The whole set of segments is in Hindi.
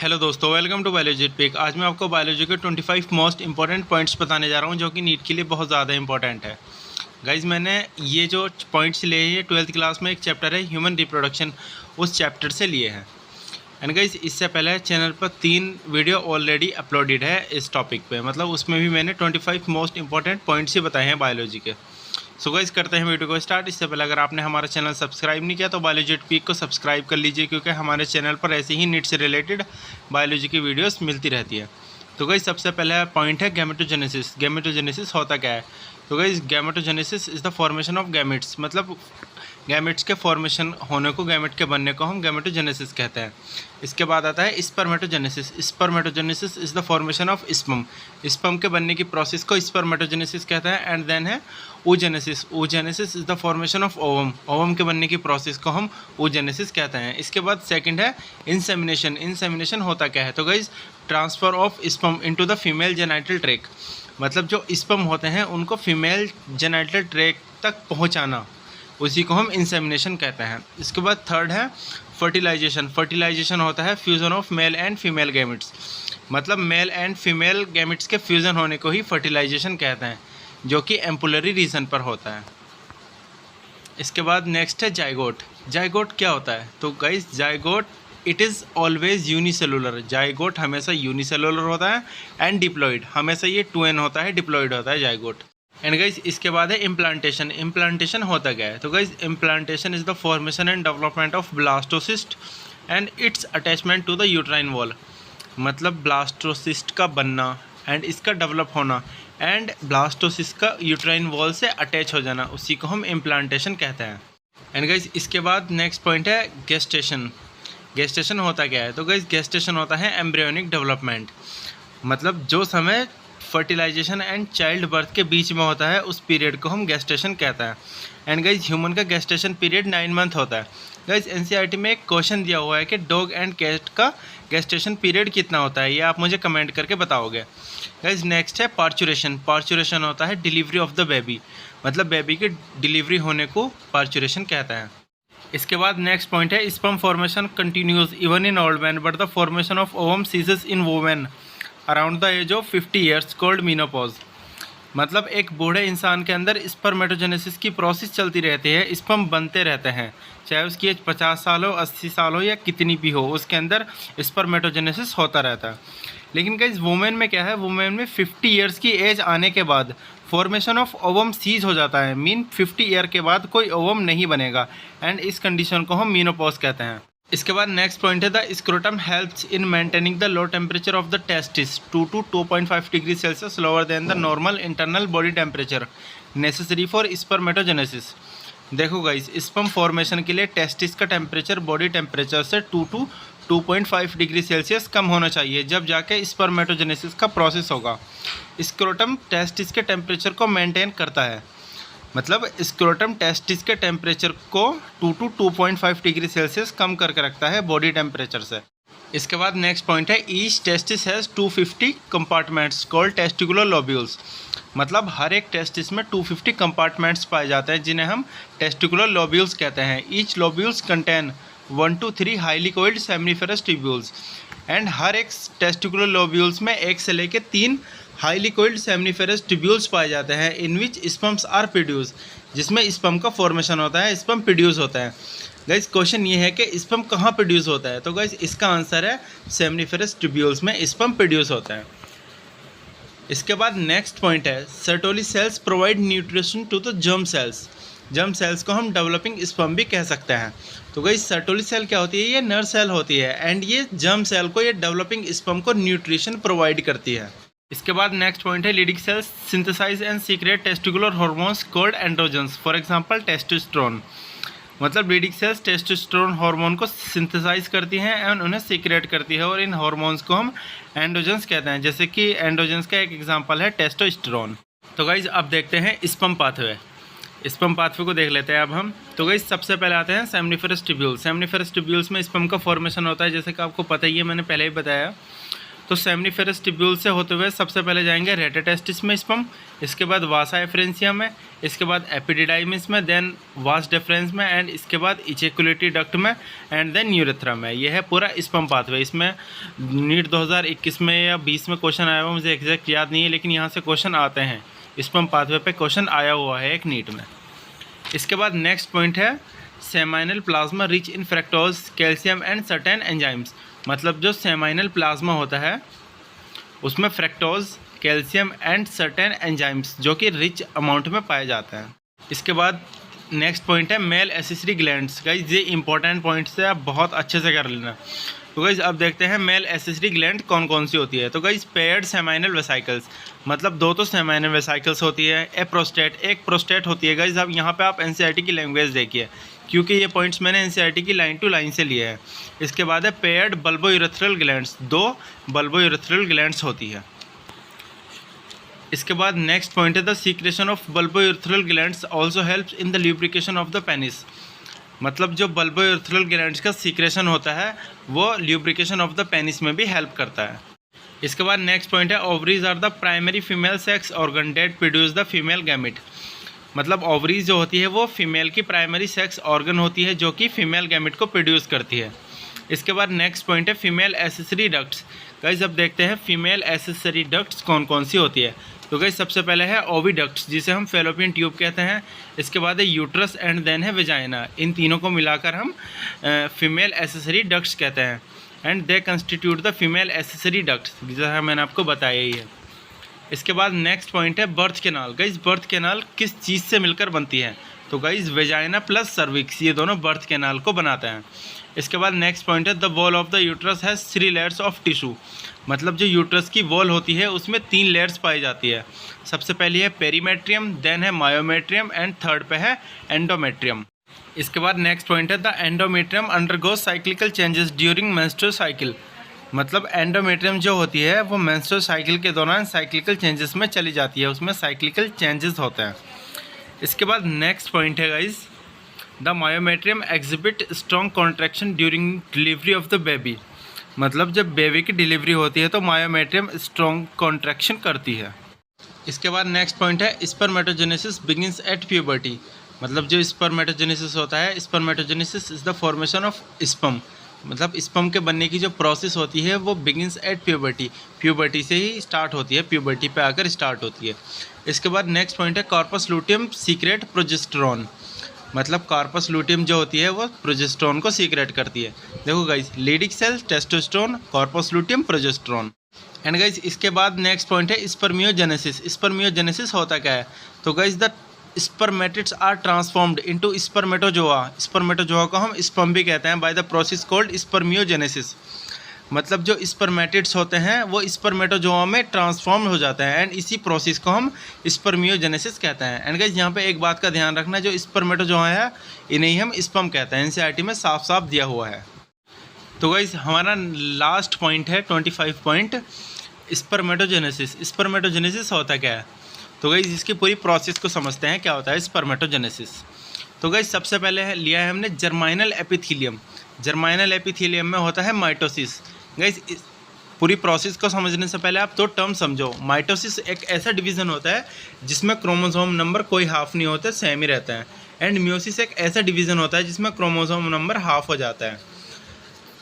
हेलो दोस्तों, वेलकम टू बायोलॉजी पिक। आज मैं आपको बायोलॉजी के 25 मोस्ट इंपॉर्टेंट पॉइंट्स बताने जा रहा हूं जो कि नीट के लिए बहुत ज़्यादा इंपॉर्टेंट है। गाइज, मैंने ये जो पॉइंट्स लिए हैं 12th क्लास में एक चैप्टर है ह्यूमन रिप्रोडक्शन, उस चैप्टर से लिए हैं। एंड गाइज, इससे पहले चैनल पर 3 वीडियो ऑलरेडी अपलोडेड है इस टॉपिक पे, मतलब उसमें भी मैंने 25 मोस्ट इंपॉर्टेंट पॉइंट्स ही बताए हैं बायोलॉजी के। सो गाइस, करते हैं वीडियो को स्टार्ट। इससे पहले अगर आपने हमारा चैनल सब्सक्राइब नहीं किया तो बायोलॉजी पीक को सब्सक्राइब कर लीजिए, क्योंकि हमारे चैनल पर ऐसे ही नीट से रिलेटेड बायोलॉजी की वीडियोस मिलती रहती है। तो गाइस, सबसे पहला पॉइंट है गैमेटोजेनेसिस। गैमेटोजेनेसिस होता क्या है? तो guys, gametogenesis is the formation of gametes, मतलब गैमेट्स के फॉर्मेशन होने को, गैमेट के बनने को हम गैमेटोजेनेसिस कहते हैं। इसके बाद आता है spermatogenesis. Spermatogenesis is the formation of sperm. Sperm के बनने की प्रोसेस को स्पर्मेटोजेनेसिस कहते हैं। एंड देन है oogenesis। oogenesis is the formation of ovum. Ovum के बनने की प्रोसेस को हम oogenesis कहते हैं। इसके बाद सेकंड है इंसेमिनेशन। इंसेमिनेशन होता क्या है? तो guys, transfer of sperm into the female genital tract, मतलब जो स्पर्म होते हैं उनको फीमेल जेनाइटल ट्रैक तक पहुंचाना, उसी को हम इंसेमिनेशन कहते हैं। इसके बाद थर्ड है फर्टिलाइजेशन। फर्टिलाइजेशन होता है fusion of male and female gametes, मतलब मेल एंड फीमेल गैमेट्स के फ्यूज़न होने को ही फर्टिलाइजेशन कहते हैं, जो कि एम्पुलरी रीजन पर होता है। इसके बाद नेक्स्ट है जाइगोट। जाइगोट क्या होता है? तो guys, zygote it is always unicellular. Zygote हमेशा यूनिसेलुलर होता है। एंड डिप्लॉइड, हमेशा ये 2n होता है, डिप्लॉइड होता है जाइगोट। एंड गाइस, इसके बाद है इम्प्लांटेशन। इम्प्लांटेशन होता क्या है? तो guys, implantation is the formation and development of blastocyst and its attachment to the uterine wall, मतलब ब्लास्टोसिस्ट का बनना एंड इसका डेवलप होना एंड ब्लास्टोसिस्ट का यूट्राइन वॉल से अटैच हो जाना, उसी को हम इम्प्लांटेशन कहते हैं। एंड गाइस, इसके बाद नेक्स्ट पॉइंट है गेस्टेशन। गेस्टेशन होता क्या है? तो गाइस, गेस्टेशन होता है एम्ब्रियोनिक डेवलपमेंट, मतलब जो समय फर्टिलाइजेशन एंड चाइल्ड बर्थ के बीच में होता है, उस पीरियड को हम गेस्टेशन कहते हैं। एंड गाइस, ह्यूमन का गेस्टेशन पीरियड 9 मंथ होता है। गाइस, एनसीईआरटी में एक क्वेश्चन दिया हुआ है कि डॉग एंड कैट का गेस्टेशन पीरियड कितना होता है, ये आप मुझे कमेंट करके बताओगे। गाइस, नेक्स्ट है पार्चुरेशन। पार्चुरेशन होता है डिलीवरी ऑफ द बेबी, मतलब बेबी की डिलीवरी होने को पार्चुरेशन कहता है। इसके बाद नेक्स्ट पॉइंट है sperm formation continues even in old man but the formation of ovum ceases in women around the age of 50 years called menopause, मतलब एक बूढ़े इंसान के अंदर स्पर्मेटोजेनेसिस की प्रोसेस चलती रहती है, स्पर्म बनते रहते हैं, चाहे उसकी एज 50 साल हो, 80 साल हो या कितनी भी हो, उसके अंदर स्पर्मेटोजेनेसिस होता रहता है। लेकिन गाइस, वुमेन में क्या है? वुमेन में 50 ईयर्स की एज आने के बाद फॉर्मेशन ऑफ ओवम सीज हो जाता है, मीन 50 ईयर के बाद कोई ओवम नहीं बनेगा, एंड इस कंडीशन को हम मीनोपॉज कहते हैं। इसके बाद नेक्स्ट पॉइंट है the scrotum helps in maintaining the low temperature of the testis 2 to 2.5 degree Celsius lower than the normal internal body temperature necessary for spermatogenesis. देखो गाइस, स्पर्म फॉर्मेशन के लिए टेस्टिस का टेम्परेचर बॉडी टेम्परेचर से 2 to 2.5 डिग्री सेल्सियस कम होना चाहिए, जब जाके स्पर्मेटोजेनेसिस का प्रोसेस होगा। स्क्रोटम टेस्टिस के टेम्परेचर को मेंटेन करता है, मतलब स्क्रोटम टेस्टिस के टेम्परेचर को 2 to 2.5 डिग्री सेल्सियस कम करके रखता है बॉडी टेम्परेचर से। इसके बाद नेक्स्ट पॉइंट है each testis has 250 compartments called testicular lobules, मतलब हर एक टेस्टिस में 250 कंपार्टमेंट्स पाए जाते हैं, जिन्हें हम टेस्टिकुलर लोब्यूल्स कहते हैं। Each lobules contain 1 to 3 highly coiled seminiferous tubules, and हर एक टेस्टिकुलर लोब्यूल्स में 1 से लेकर 3 हाईली कोइल्ड सेमनीफेरस ट्यूब्यूल्स पाए जाते हैं, इन विच स्पर्म्स आर प्रोड्यूस, जिसमें स्पर्म का फॉर्मेशन होता है, स्पर्म प्रोड्यूस होता है। गाइस, क्वेश्चन ये है कि स्पर्म कहाँ प्रोड्यूस होता है? तो गाइस, इसका आंसर है सेमनीफेरस ट्यूब्यूल्स में स्पर्म प्रोड्यूस होता है। इसके बाद नेक्स्ट पॉइंट है Sertoli cells provide nutrition to the germ cells. Germ cells को हम डेवलपिंग स्पर्म भी कह सकते हैं। तो गाइस, सर्टोली सेल क्या होती है? ये नर सेल होती है, एंड ये जर्म सेल को, ये डेवलपिंग स्पर्म को न्यूट्रिशन प्रोवाइड करती है। इसके बाद नेक्स्ट पॉइंट है Leydig cells synthesize and secrete testicular hormones called androgens, for example testosterone, मतलब लीडिंग सेल्स टेस्टोस्टेरोन हार्मोन को सिंथेसाइज करती हैं एंड उन्हें सीक्रेट करती है, और इन हार्मोन्स को हम एंड्रोजन्स कहते हैं। जैसे कि एंड्रोजन्स का एक एग्जांपल है टेस्टोस्टेरोन। तो गाइज, अब देखते हैं स्पर्म पाथवे। स्पर्म पाथवे को देख लेते हैं अब हम। तो गाइस, सबसे पहले आते हैं सेमनीफेरस ट्यूब्यूल्स। सेमनीफेरस ट्यूब्यूल्स में स्पर्म का फॉर्मेशन होता है, जैसे कि आपको पता ही है, मैंने पहले ही बताया। तो सेमनीफेरस टिब्यूल से होते हुए सबसे पहले जाएंगे रेटाटेस्टिस में स्पर्म, इसके बाद वासा एफरेंसिया में, इसके बाद एपिडिडाइमिस में, देन वास डेफरेंस में, एंड इसके बाद इजेकुलेटरी डक्ट में, एंड देन यूरेथ्रा में। यह है पूरा स्पर्म पाथवे। इसमें नीट 2021 में या 20 में क्वेश्चन आया हुआ, मुझे एग्जैक्ट याद नहीं है, लेकिन यहाँ से क्वेश्चन आते हैं। स्पर्म पाथवे पे क्वेश्चन आया हुआ है एक नीट में। इसके बाद नेक्स्ट पॉइंट है seminal plasma rich in fructose, calcium and certain enzymes. मतलब जो सेमाइनल प्लाज्मा होता है उसमें fructose, calcium and certain enzymes जो कि रिच अमाउंट में पाए जाते हैं। इसके बाद नेक्स्ट पॉइंट है मेल एसेसरी ग्लैंड्स। गाइज ये इंपॉर्टेंट पॉइंट्स है, आप बहुत अच्छे से कर लेना। तो गाइज अब देखते हैं मेल एसेसरी ग्लैंड कौन कौन सी होती है। तो गाइज पेयर्ड सेमाइनल वेसाइकल्स, मतलब दो तो सेमाइनल वेसाइकल्स होती है। एक प्रोस्टेट होती है। गाइज अब यहाँ पे आप एनसीईआरटी की लैंग्वेज देखिए, क्योंकि ये पॉइंट्स मैंने एनसीईआरटी की लाइन टू लाइन से लिए हैं। इसके बाद है paired bulbourethral glands, 2 bulbourethral glands होती है। इसके बाद नेक्स्ट पॉइंट है the secretion of bulbourethral glands also helps in the lubrication of the penis. मतलब जो बल्बोयूरेथ्रल ग्लैंड्स का सीक्रेशन होता है वो ल्यूब्रिकेशन ऑफ द पेनिस में भी हेल्प करता है। इसके बाद नेक्स्ट पॉइंट है ovaries are the primary female sex organ that produce the female gamete. मतलब ओवरीज जो होती है वो फीमेल की प्राइमरी सेक्स ऑर्गन होती है जो कि फीमेल गैमेट को प्रोड्यूस करती है। इसके बाद नेक्स्ट पॉइंट है फीमेल एसेसरी डक्ट्स। गाइस अब देखते हैं फीमेल एसेसरी डक्ट्स कौन कौन सी होती है। तो गाइस सबसे पहले है ओविडक्ट्स, जिसे हम फेलोपियन ट्यूब कहते हैं। इसके बाद है यूट्रस एंड देन है वेजाइना। इन तीनों को मिलाकर हम फीमेल एसेसरी डक्ट्स कहते हैं, and they constitute the female accessory ducts, जैसा मैंने आपको बताया ही है। इसके बाद नेक्स्ट पॉइंट है birth canal. Guys birth canal किस चीज़ से मिलकर बनती है? तो गाइस वेजाइना प्लस सर्विक्स, ये दोनों बर्थ कैनाल को बनाते हैं। इसके बाद नेक्स्ट पॉइंट है the wall of the uterus has 3 layers of tissue. मतलब जो यूट्रस की वॉल होती है उसमें 3 लेयर्स पाई जाती है। सबसे पहली है पेरीमेट्रियम, देन है मायोमेट्रियम, एंड थर्ड पे है एंडोमेट्रियम। इसके बाद नेक्स्ट पॉइंट है the endometrium undergoes cyclical changes during menstrual cycle. मतलब एंडोमेट्रियम जो होती है वो मेंस्ट्रुअल साइकिल के दौरान साइक्लिकल चेंजेस में चली जाती है, उसमें साइक्लिकल चेंजेस होते हैं। इसके बाद नेक्स्ट पॉइंट है guys the myometrium exhibit strong contraction during delivery of the baby. मतलब जब बेबी की डिलीवरी होती है तो मायोमेट्रियम स्ट्रॉन्ग कॉन्ट्रैक्शन करती है। इसके बाद नेक्स्ट पॉइंट है स्पर्मेटोजेनेसिस बिगिंस एट प्यूबर्टी। मतलब जो स्पर्मेटोजेनेसिस होता है, spermatogenesis is the formation of sperm. मतलब स्पर्म के बनने की जो प्रोसेस होती है वो बिगिंस एट प्यूबर्टी, प्यूबर्टी से ही स्टार्ट होती है, प्यूबर्टी पे आकर स्टार्ट होती है। इसके बाद नेक्स्ट पॉइंट है कॉर्पस लूटियम सीक्रेट प्रोजेस्टेरोन। मतलब कॉर्पस लूटियम जो होती है वो प्रोजेस्टेरोन को सीक्रेट करती है। देखो guys, Leydig cell, testosterone, corpus luteum, progesterone. And guys इसके बाद नेक्स्ट पॉइंट है स्पर्मियोजेनेसिस। स्पर्मियोजेनेसिस होता क्या है? तो guys the spermatids are transformed into spermatozoa. Spermatozoa को हम स्पर्म भी कहते हैं by the process called spermiogenesis. मतलब जो स्पर्मेटिड्स होते हैं वो स्पर्मेटोजोआ में ट्रांसफॉर्म हो जाते हैं, एंड इसी प्रोसेस को हम स्पर्मियोजेनेसिस कहते हैं। एंड गाइस यहाँ पे एक बात का ध्यान रखना, जो स्पर्मेटोजोआ है इन्हें ही हम स्पर्म कहते हैं, एनसीईआरटी में साफ साफ दिया हुआ है। तो गाइस हमारा लास्ट पॉइंट है 25 पॉइंट स्पर्मेटोजेनेसिस। स्पर्मेटोजेनेसिस होता क्या है? तो गाइस इसकी पूरी प्रोसेस को समझते हैं क्या होता है स्पर्मेटोजेनेसिस। तो गाइस सबसे पहले लिया है हमने जर्माइनल एपिथीलियम। जर्माइनल एपिथीलियम में होता है माइटोसिस। गाइस पूरी प्रोसेस को समझने से पहले आप 2 टर्म समझो। माइटोसिस एक ऐसा डिवीज़न होता है जिसमें क्रोमोसोम नंबर कोई हाफ नहीं होता, सेम ही रहता है। एंड म्योसिस एक ऐसा डिवीज़न होता है जिसमें क्रोमोसोम नंबर हाफ हो जाता है।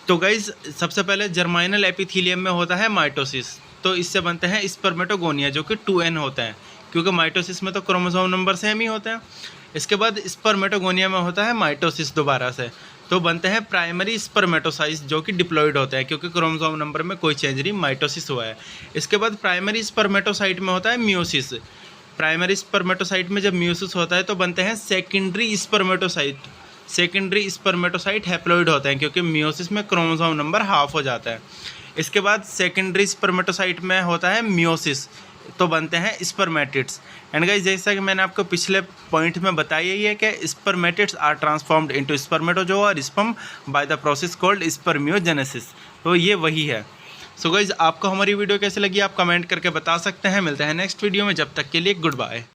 तो गाइस सबसे पहले जर्माइनल एपिथीलियम में होता है माइटोसिस, तो इससे बनते हैं स्पर्मेटोगोनिया जो कि 2n होता है, क्योंकि माइटोसिस में तो क्रोमोसोम नंबर सेम ही होते हैं। इसके बाद स्पर्मेटोगोनिया में होता है माइटोसिस दोबारा से, तो बनते हैं प्राइमरी स्पर्मेटोसाइट्स जो कि डिप्लॉयड होते हैं, क्योंकि क्रोमोसोम नंबर में कोई चेंज नहीं, माइटोसिस हुआ है। इसके बाद प्राइमरी स्पर्मेटोसाइट में होता है म्योसिस। प्राइमरी स्पर्मेटोसाइट में जब म्योसिस होता है तो बनते हैं secondary spermatocyte. Secondary spermatocyte haploid होते हैं क्योंकि म्योसिस में क्रोमोसोम नंबर हाफ हो जाता है। इसके बाद सेकेंडरी स्पर्मेटोसाइट में होता है म्योसिस, तो बनते हैं स्पर्मेटिड्स। एंड गाइस जैसा कि मैंने आपको पिछले पॉइंट में बताया ही है कि spermatids are transformed into spermatozoa और sperm by the process called spermiogenesis. तो ये वही है। सो गाइस आपको हमारी वीडियो कैसे लगी आप कमेंट करके बता सकते हैं। मिलते हैं नेक्स्ट वीडियो में, जब तक के लिए गुड बाय।